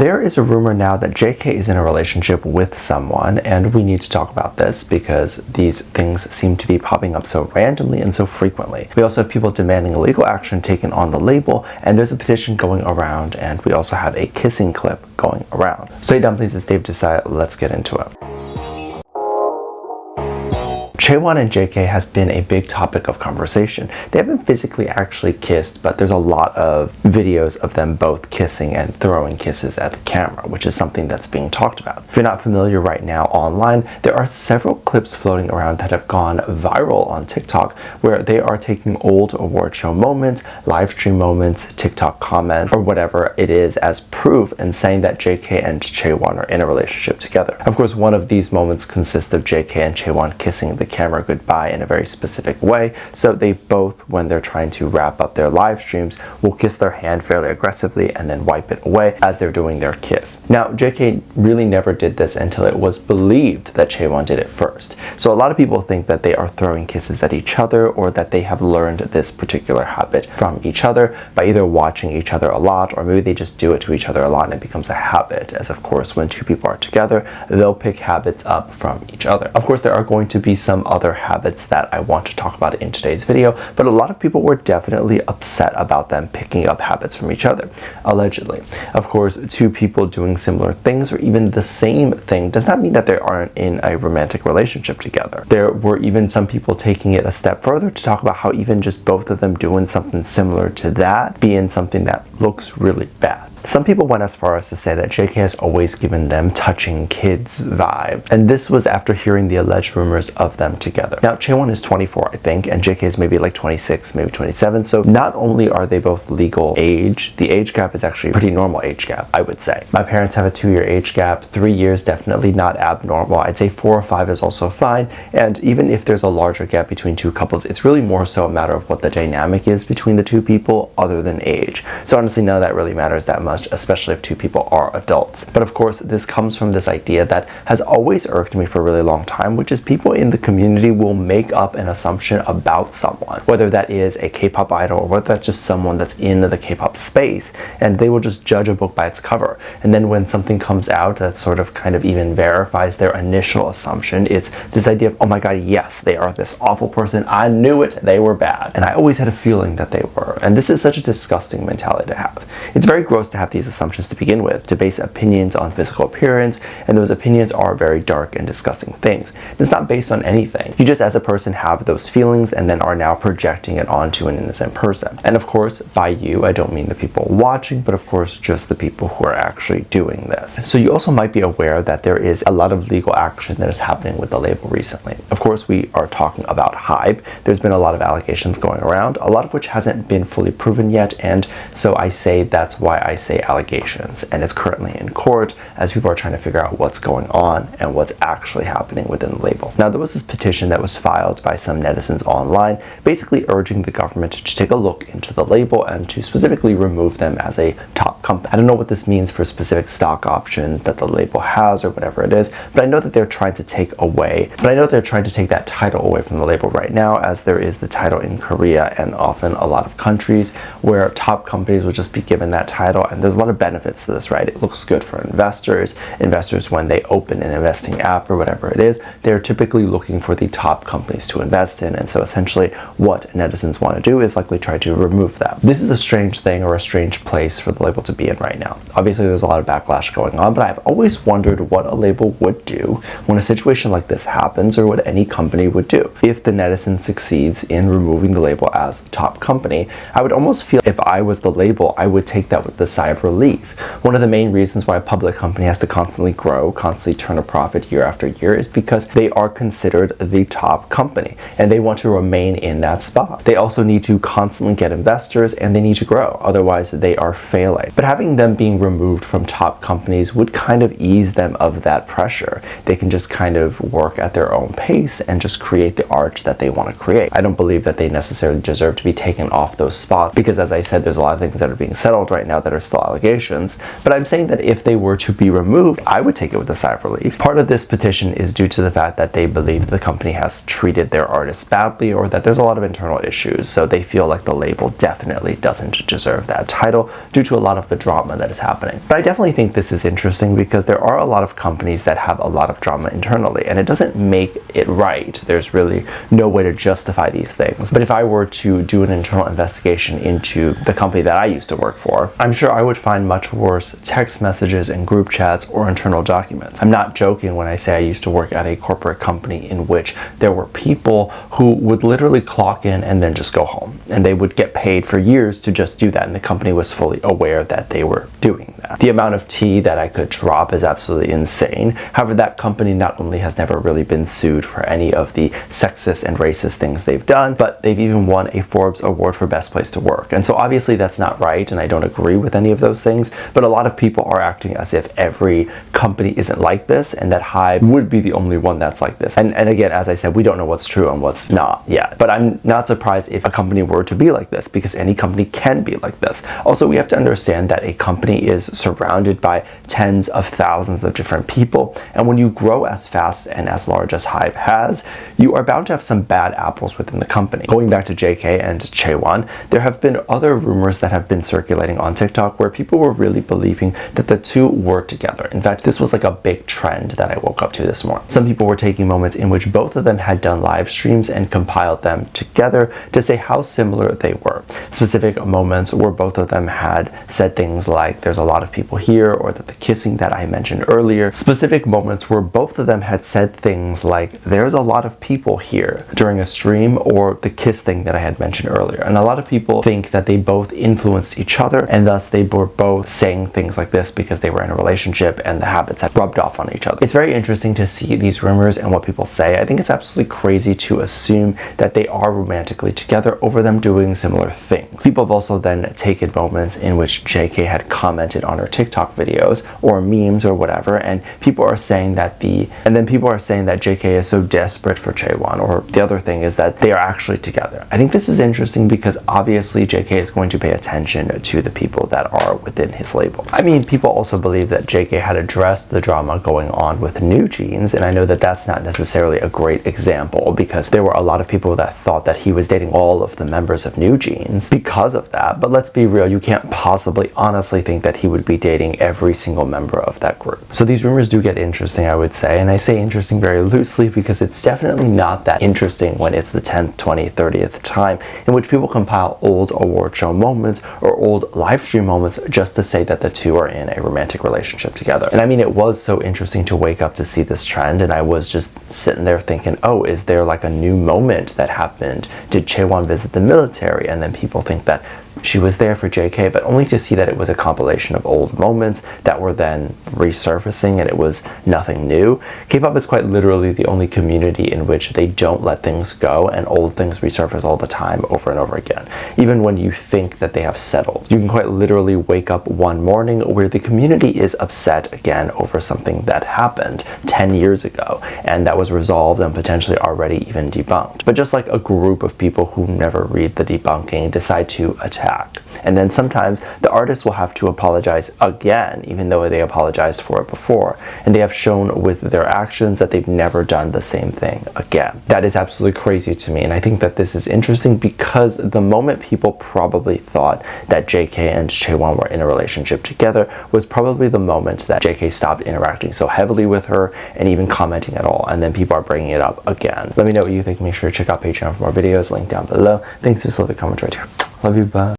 There is a rumor now that JK is in a relationship with someone, and we need to talk about this because these things seem to be popping up so randomly and so frequently. We also have people demanding legal action taken on the label, and there's a petition going around, and we also have a kissing clip going around. So hey dumplings, it's Dave Desai. Let's get into it. Chaewon and JK has been a big topic of conversation. They haven't physically actually kissed, but there's a lot of videos of them both kissing and throwing kisses at the camera, which is something that's being talked about. If you're not familiar right now online, there are several clips floating around that have gone viral on TikTok where they are taking old award show moments, live stream moments, TikTok comments, or whatever it is as proof and saying that JK and Chaewon are in a relationship together. Of course, one of these moments consists of JK and Chaewon kissing the camera goodbye in a very specific way, so they both, when they're trying to wrap up their live streams, will kiss their hand fairly aggressively and then wipe it away as they're doing their kiss. Now, JK really never did this until it was believed that Chaewon did it first. So a lot of people think that they are throwing kisses at each other, or that they have learned this particular habit from each other by either watching each other a lot, or maybe they just do it to each other a lot and it becomes a habit, as of course when two people are together, they'll pick habits up from each other. Of course, there are going to be some other habits that I want to talk about in today's video, but a lot of people were definitely upset about them picking up habits from each other, allegedly. Of course, two people doing similar things or even the same thing does not mean that they aren't in a romantic relationship together. There were even some people taking it a step further to talk about how even just both of them doing something similar to that being something that looks really bad. Some people went as far as to say that JK has always given them touching kids vibe, and this was after hearing the alleged rumors of them together. Now, Chaewon is 24, I think, and JK is maybe like 26, maybe 27, so not only are they both legal age, the age gap is actually a pretty normal age gap, I would say. My parents have a 2-year age gap, 3 years definitely not abnormal. I'd say 4 or 5 is also fine, and even if there's a larger gap between two couples, it's really more so a matter of what the dynamic is between the two people other than age. So honestly, none of that really matters that much, especially if two people are adults. But of course, this comes from this idea that has always irked me for a really long time, which is people in the community will make up an assumption about someone, whether that is a K-pop idol or whether that's just someone that's in the K-pop space, and they will just judge a book by its cover. And then when something comes out that sort of kind of even verifies their initial assumption, it's this idea of, oh my god, yes, they are this awful person, I knew it, they were bad. And I always had a feeling that they were. And this is such a disgusting mentality to have. It's very gross to have these assumptions to begin with, to base opinions on physical appearance, and those opinions are very dark and disgusting things. It's not based on anything. You just as a person have those feelings and then are now projecting it onto an innocent person. And of course, by you, I don't mean the people watching, but of course just the people who are actually doing this. So you also might be aware that there is a lot of legal action that is happening with the label recently. Of course, we are talking about HYBE. There's been a lot of allegations going around, a lot of which hasn't been fully proven yet, and so I say that's why I say allegations, and it's currently in court as people are trying to figure out what's going on and what's actually happening within the label. Now, there was this petition that was filed by some netizens online basically urging the government to take a look into the label and to specifically remove them as a top company. I don't know what this means for specific stock options that the label has or whatever it is, but I know that they're trying to take that title away from the label right now, as there is the title in Korea and often a lot of countries where top companies will just be given that title, and there's a lot of benefits to this, right? It looks good for investors. Investors, when they open an investing app or whatever it is, they're typically looking for the top companies to invest in, and so essentially what netizens want to do is likely try to remove that. This is a strange thing, or a strange place for the label to be in right now. Obviously, there's a lot of backlash going on, but I've always wondered what a label would do when a situation like this happens, or what any company would do. If the netizen succeeds in removing the label as top company, I would almost feel if I was the label, I would take that with the sigh of relief. One of the main reasons why a public company has to constantly grow, constantly turn a profit year after year, is because they are considered the top company and they want to remain in that spot. They also need to constantly get investors and they need to grow, otherwise they are failing. But having them being removed from top companies would kind of ease them of that pressure. They can just kind of work at their own pace and just create the art that they want to create. I don't believe that they necessarily deserve to be taken off those spots because, as I said, there's a lot of things that are being settled right now that are still dismissal allegations, but I'm saying that if they were to be removed, I would take it with a sigh of relief. Part of this petition is due to the fact that they believe the company has treated their artists badly, or that there's a lot of internal issues, so they feel like the label definitely doesn't deserve that title due to a lot of the drama that is happening. But I definitely think this is interesting because there are a lot of companies that have a lot of drama internally, and it doesn't make it right. There's really no way to justify these things. But if I were to do an internal investigation into the company that I used to work for, I'm sure I would find much worse text messages and group chats or internal documents. I'm not joking when I say I used to work at a corporate company in which there were people who would literally clock in and then just go home, and they would get paid for years to just do that, and the company was fully aware that they were doing that. The amount of tea that I could drop is absolutely insane. However, that company not only has never really been sued for any of the sexist and racist things they've done, but they've even won a Forbes award for best place to work. And so obviously that's not right, and I don't agree with any of those things, but a lot of people are acting as if every company isn't like this and that HYBE would be the only one that's like this. And again, as I said, we don't know what's true and what's not yet. But I'm not surprised if a company were to be like this, because any company can be like this. Also, we have to understand that a company is surrounded by tens of thousands of different people, and when you grow as fast and as large as HYBE has, you are bound to have some bad apples within the company. Going back to JK and Chaewon, there have been other rumors that have been circulating on TikTok where people were really believing that the two were together. In fact, this was like a big trend that I woke up to this morning. Some people were taking moments in which both of them had done live streams and compiled them together to say how similar they were. Specific moments where both of them had said things like, "There's a lot of people here," or that the kissing that I mentioned earlier. Specific moments where both of them had said things like, "There's a lot of people here," during a stream, or the kiss thing that I had mentioned earlier. And a lot of people think that they both influenced each other, and thus they were both saying things like this because they were in a relationship and the habits had rubbed off on each other. It's very interesting to see these rumors and what people say. I think it's absolutely crazy to assume that they are romantically together over them doing similar things. People have also then taken moments in which JK had commented on her TikTok videos or memes or whatever, and people are saying that JK is so desperate for Chaewon, or the other thing is that they are actually together. I think this is interesting because obviously JK is going to pay attention to the people that are within his label. I mean, people also believe that JK had addressed the drama going on with New Jeans, and I know that that's not necessarily a great example because there were a lot of people that thought that he was dating all of the members of New Jeans because of that, but let's be real, you can't possibly honestly think that he would be dating every single member of that group. So these rumors do get interesting, I would say, and I say interesting very loosely because it's definitely not that interesting when it's the 10th, 20th, 30th time in which people compile old award show moments or old live stream moments just to say that the two are in a romantic relationship together. And I mean, it was so interesting to wake up to see this trend, and I was just sitting there thinking, oh, is there like a new moment that happened? Did Chaewon visit the military? And then people think that she was there for JK, but only to see that it was a compilation of old moments that were then resurfacing and it was nothing new. K-pop is quite literally the only community in which they don't let things go and old things resurface all the time over and over again. Even when you think that they have settled, you can quite literally wake up one morning where the community is upset again over something that happened 10 years ago and that was resolved and potentially already even debunked. But just like a group of people who never read the debunking decide to attack. And then sometimes the artist will have to apologize again, even though they apologized for it before. And they have shown with their actions that they've never done the same thing again. That is absolutely crazy to me. And I think that this is interesting because the moment people probably thought that JK and Chaewon were in a relationship together was probably the moment that JK stopped interacting so heavily with her and even commenting at all. And then people are bringing it up again. Let me know what you think. Make sure to check out Patreon for more videos. Link down below. Thanks. Just leave a comment right here. Love you. Bye.